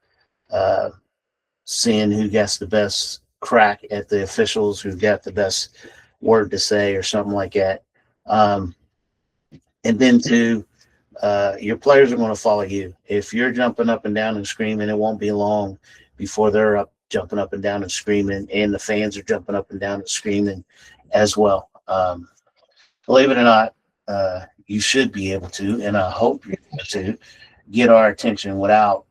seeing who gets the best crack at the officials, who got the best word to say or something like that. And then your players are going to follow you. If you're jumping up and down and screaming, it won't be long before they're up jumping up and down and screaming, and the fans are jumping up and down and screaming as well. Believe it or not, you should be able to, and I hope you're able to, get our attention without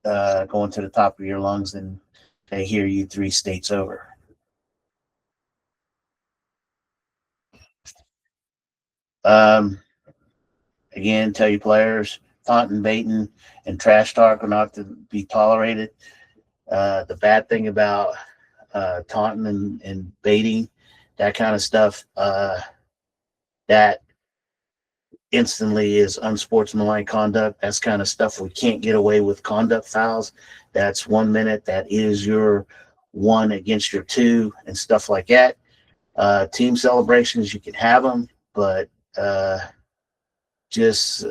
going to the top of your lungs and they hear you 3 states over. Again, tell your players, taunting, baiting, and trash talk are not to be tolerated. The bad thing about taunting and baiting, that kind of stuff, that instantly is unsportsmanlike conduct. That's kind of stuff we can't get away with conduct fouls. That's 1 minute. That is your 1 against your 2 and stuff like that. Team celebrations, you can have them, but just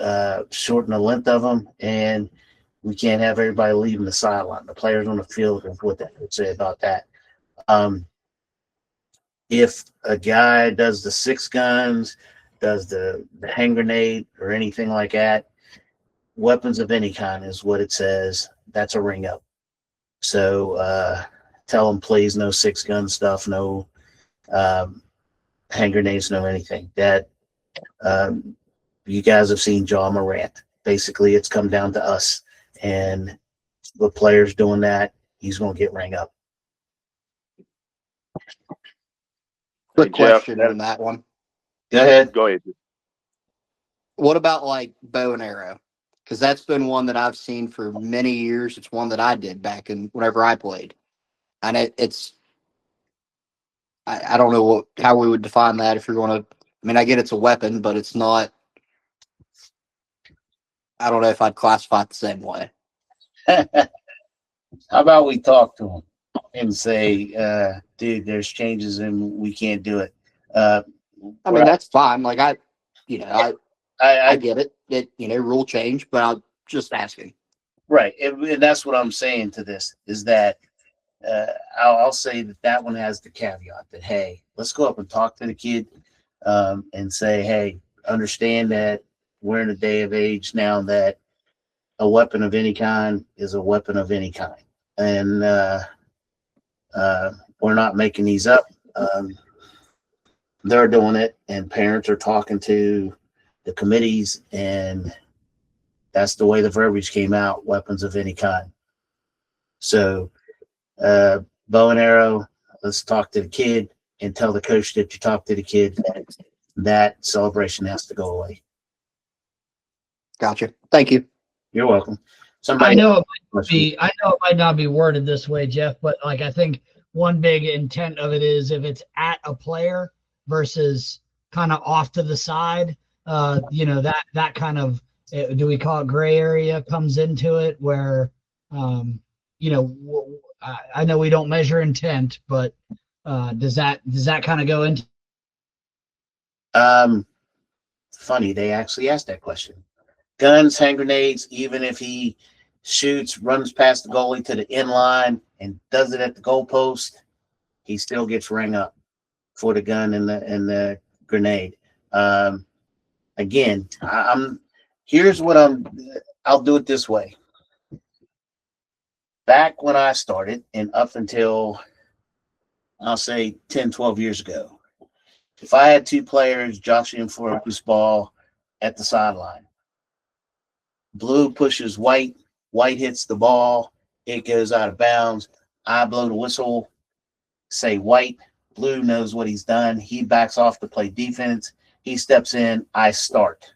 shorten the length of them, and we can't have everybody leaving the sideline. The players on the field is what that would say about that. If a guy does the 6 guns, does the hand grenade or anything like that, weapons of any kind is what it says. That's a ring up. So tell them, please, no 6 gun stuff, no hand grenades, no anything. That you guys have seen John Morant. Basically, it's come down to us. And the players doing that, he's going to get rang up. Quick Hey, Jeff, question on that one. Go ahead. Go ahead. What about like bow and arrow? Because that's been one that I've seen for many years. It's one that I did back in whenever I played. And it's I don't know how we would define that if you're going to. I mean, I get it's a weapon, but it's not. I don't know if I'd classify it the same way. How about we talk to him and say, dude, there's changes and we can't do it. I mean, that's fine. Like I get it. Rule change, but I'm just asking. Right. And that's what I'm saying to this is that I'll say that one has the caveat that, hey, let's go up and talk to the kid and say, hey, understand that we're in a day of age now that a weapon of any kind is a weapon of any kind. And we're not making these up. They're doing it, and parents are talking to the committees, and that's the way the verbiage came out, weapons of any kind. So bow and arrow, let's talk to the kid and tell the coach that you talked to the kid. That celebration has to go away. Gotcha. Thank you. You're welcome. I know it might not be worded this way, Jeff, but like I think one big intent of it is if it's at a player versus kind of off to the side, that kind of, do we call it gray area, comes into it where I know we don't measure intent, but does that kind of go into? Funny, they actually asked that question. Guns, hand grenades, even if he shoots, runs past the goalie to the end line and does it at the goalpost, he still gets rang up for the gun and the grenade. Again, here's what I'll do it this way. Back when I started and up until I'll say 10, 12 years ago, if I had two players joshing for a loose ball at the sideline, blue pushes white, white hits the ball, it goes out of bounds. I blow the whistle, say white, blue knows what he's done. He backs off to play defense. He steps in, I start.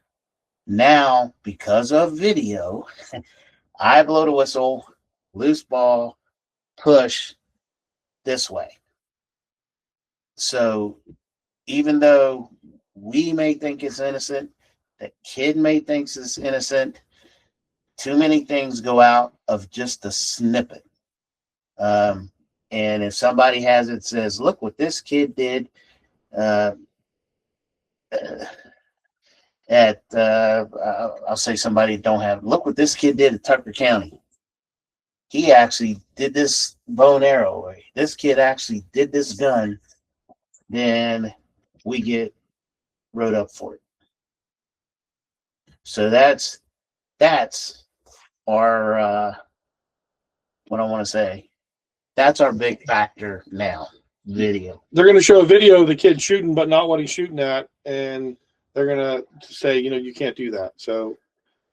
Now, because of video, I blow the whistle, loose ball, push this way. So even though we may think it's innocent, the kid may think it's innocent, too many things go out of just a snippet. And if somebody has it, says, look what this kid did I'll say somebody don't have, look what this kid did at Tucker County. He actually did this bow and arrow, or this kid actually did this gun, then we get wrote up for it. So that's our what I want to say. That's our big factor now. Video. They're going to show a video of the kid shooting, but not what he's shooting at, and they're going to say, you can't do that. So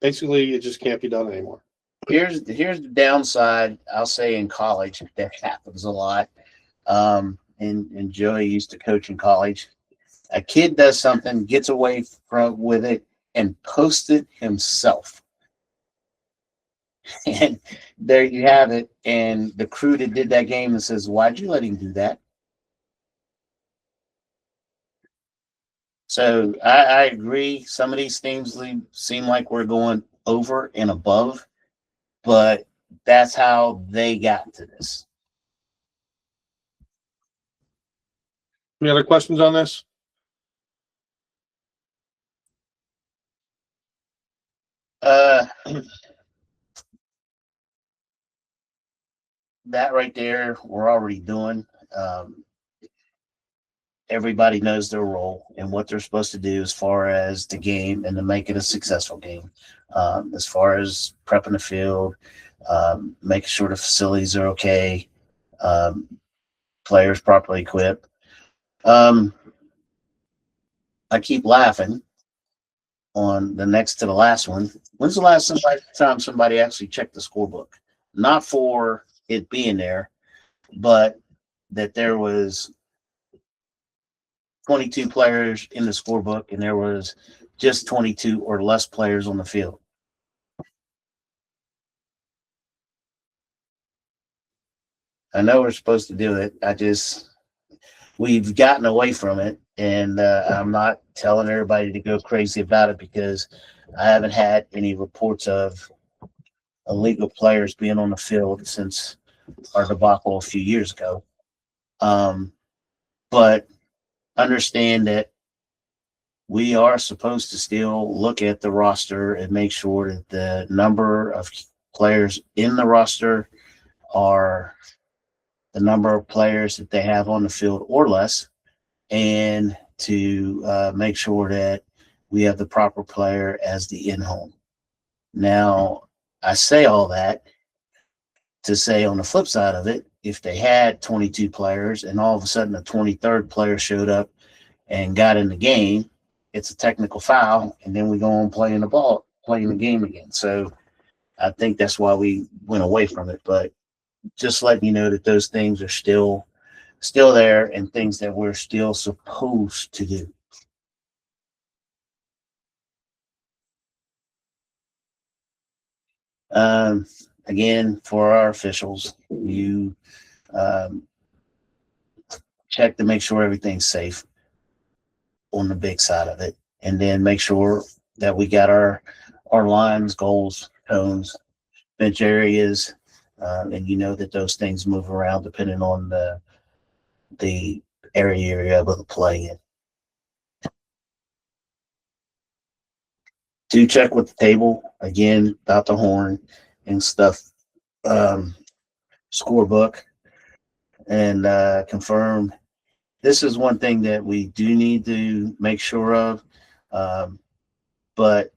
basically, it just can't be done anymore. Here's the downside. I'll say in college that happens a lot. And Joey used to coach in college. A kid does something, gets away with it, and posts it himself. And there you have it. And the crew that did that game and says, why'd you let him do that? So I agree. Some of these things seem like we're going over and above, but that's how they got to this. Any other questions on this? That right there, we're already doing. Everybody knows their role and what they're supposed to do as far as the game and to make it a successful game. As far as prepping the field, making sure the facilities are okay, players properly equipped. I keep laughing on the next to the last one. When's the last time somebody actually checked the scorebook? Not for it being there, but that there was 22 players in the scorebook and there was just 22 or less players on the field. I know we're supposed to do it. We've gotten away from it, and I'm not telling everybody to go crazy about it because I haven't had any reports of illegal players being on the field since our debacle a few years ago. But understand that we are supposed to still look at the roster and make sure that the number of players in the roster are the number of players that they have on the field or less, and to make sure that we have the proper player as the in-home. Now, I say all that to say on the flip side of it, if they had 22 players and all of a sudden a 23rd player showed up and got in the game, it's a technical foul, and then we go on playing the game again. So I think that's why we went away from it. But just letting you know that those things are still there and things that we're still supposed to do. Again, for our officials, you check to make sure everything's safe on the big side of it, and then make sure that we got our lines, goals, cones, bench areas, and you know that those things move around depending on the area you're able to play in. Do check with the table again about the horn and stuff, scorebook, and confirm. This is one thing that we do need to make sure of, but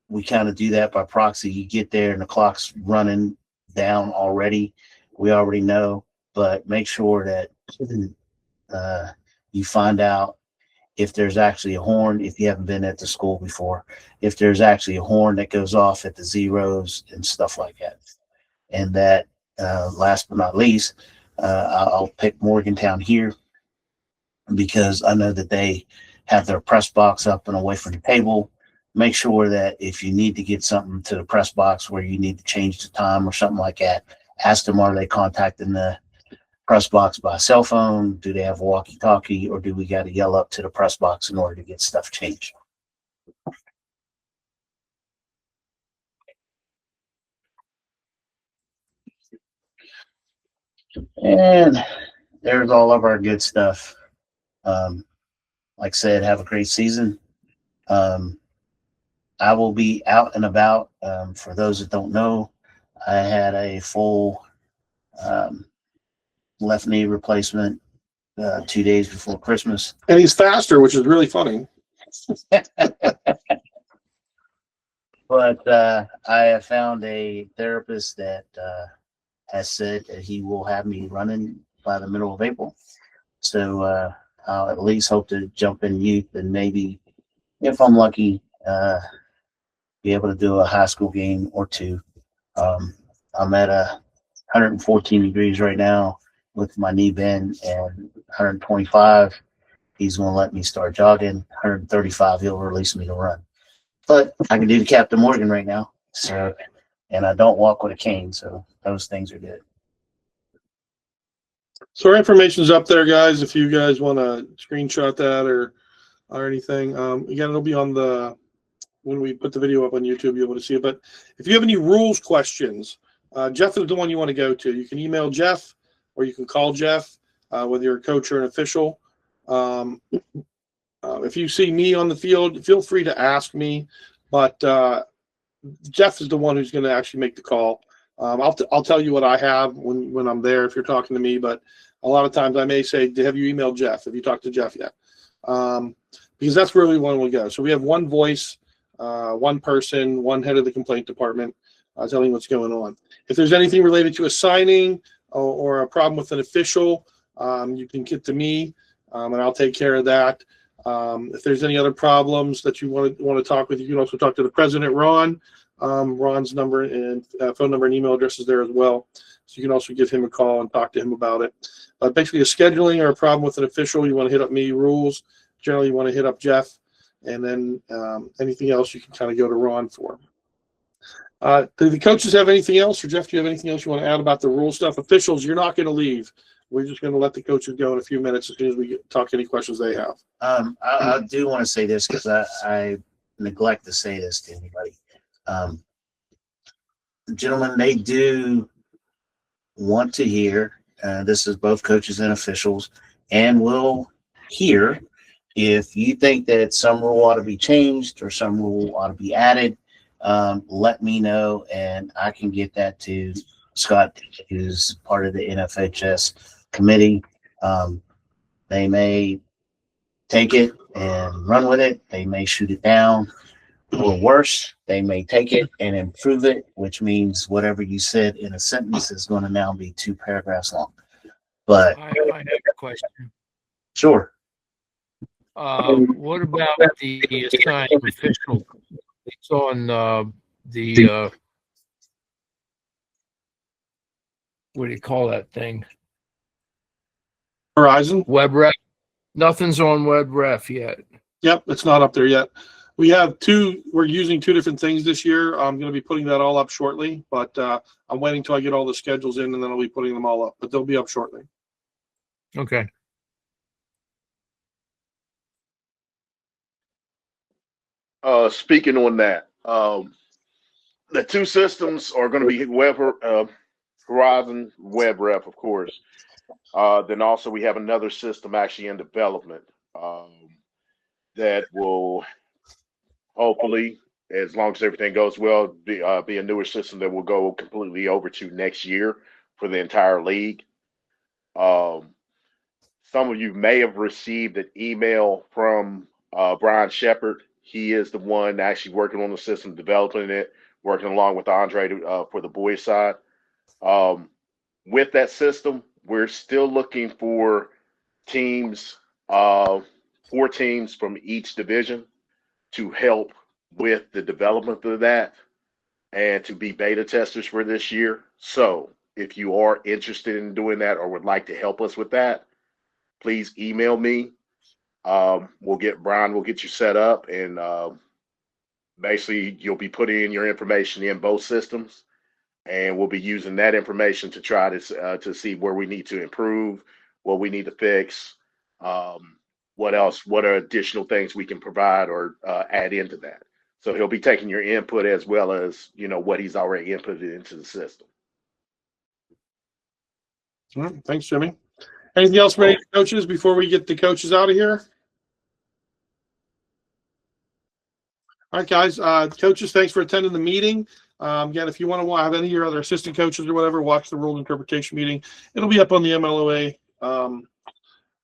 we kind of do that by proxy. You get there and the clock's running down already. We already know, but make sure that you find out if there's actually a horn, if you haven't been at the school before, if there's actually a horn that goes off at the zeros and stuff like that. And that, last but not least, I'll pick Morgantown here because I know that they have their press box up and away from the table. Make sure that if you need to get something to the press box where you need to change the time or something like that, ask them, are they contacting the press box by cell phone? Do they have a walkie-talkie, or do we got to yell up to the press box in order to get stuff changed? And there's all of our good stuff. Like I said, have a great season. I will be out and about. For those that don't know, I had a full left knee replacement 2 days before Christmas. And he's faster, which is really funny. But I have found a therapist that has said that he will have me running by the middle of April. So I'll at least hope to jump in youth and maybe, if I'm lucky, be able to do a high school game or two. I'm at 114 degrees right now with my knee bend, and 125, he's going to let me start jogging. 135, he'll release me to run. But I can do the Captain Morgan right now. So, and I don't walk with a cane, so those things are good. So our information's up there, guys. If you guys want to screenshot that or anything, again, it'll be on when we put the video up on YouTube, you'll be able to see it. But if you have any rules questions, Jeff is the one you want to go to. You can email Jeff or you can call Jeff, whether you're a coach or an official. If you see me on the field, feel free to ask me. But Jeff is the one who's going to actually make the call. I'll tell you what I have when I'm there if you're talking to me. But a lot of times I may say, have you emailed Jeff? Have you talked to Jeff yet? Because that's where we want to go. So we have one voice, one person, one head of the complaint department telling what's going on. If there's anything related to a signing or a problem with an official, you can get to me, and I'll take care of that. If there's any other problems that you want to talk with, you can also talk to the president, Ron. Ron's number and phone number and email address is there as well. So you can also give him a call and talk to him about it. Basically, a scheduling or a problem with an official, you want to hit up me. Rules, generally, you want to hit up Jeff. And then anything else, you can kind of go to Ron for. Do the coaches have anything else? Or Jeff, do you have anything else you want to add about the rule stuff? Officials, you're not going to leave. We're just going to let the coaches go in a few minutes as soon as we talk any questions they have. I do want to say this because I neglect to say this to anybody. Gentlemen, they do want to hear, this is both coaches and officials, and will hear if you think that some rule ought to be changed or some rule ought to be added. Let me know, and I can get that to Scott, who's part of the NFHS committee. They may take it and run with it. They may shoot it down, or worse, they may take it and improve it, which means whatever you said in a sentence is going to now be 2 paragraphs long. But I have a question. Sure. What about the assigned official? It's on the what do you call that thing? Horizon? WebRef. Nothing's on WebRef yet. Yep, it's not up there yet. We have we're using 2 different things this year. I'm going to be putting that all up shortly, but I'm waiting till I get all the schedules in and then I'll be putting them all up, but they'll be up shortly. Okay. Speaking on that, the 2 systems are going to be Horizon Web Rep, of course. Then also we have another system actually in development that will hopefully, as long as everything goes well, be a newer system that will go completely over to next year for the entire league. Some of you may have received an email from Brian Shepard. He is the one actually working on the system, developing it, working along with Andre for the boys side. With that system, we're still looking for teams, 4 teams from each division to help with the development of that and to be beta testers for this year. So if you are interested in doing that or would like to help us with that, please email me. Brian will get you set up, and basically you'll be putting in your information in both systems, and we'll be using that information to try to see where we need to improve, what we need to fix, what are additional things we can provide or add into that. So he'll be taking your input as well as, what he's already inputted into the system. All right. Thanks, Jimmy. Anything else for any coaches before we get the coaches out of here? All right, guys. Coaches, thanks for attending the meeting. Again, if you want to have any of your other assistant coaches or whatever, watch the rule interpretation meeting. It'll be up on the MLOA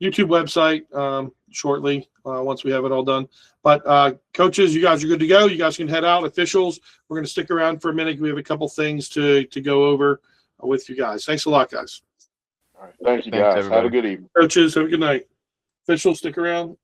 YouTube website shortly once we have it all done. But coaches, you guys are good to go. You guys can head out. Officials, we're going to stick around for a minute. We have a couple things to go over with you guys. Thanks a lot, guys. All right. Thank you, Thanks, guys. everybody. Have a good evening. Coaches, have a good night. Officials, stick around.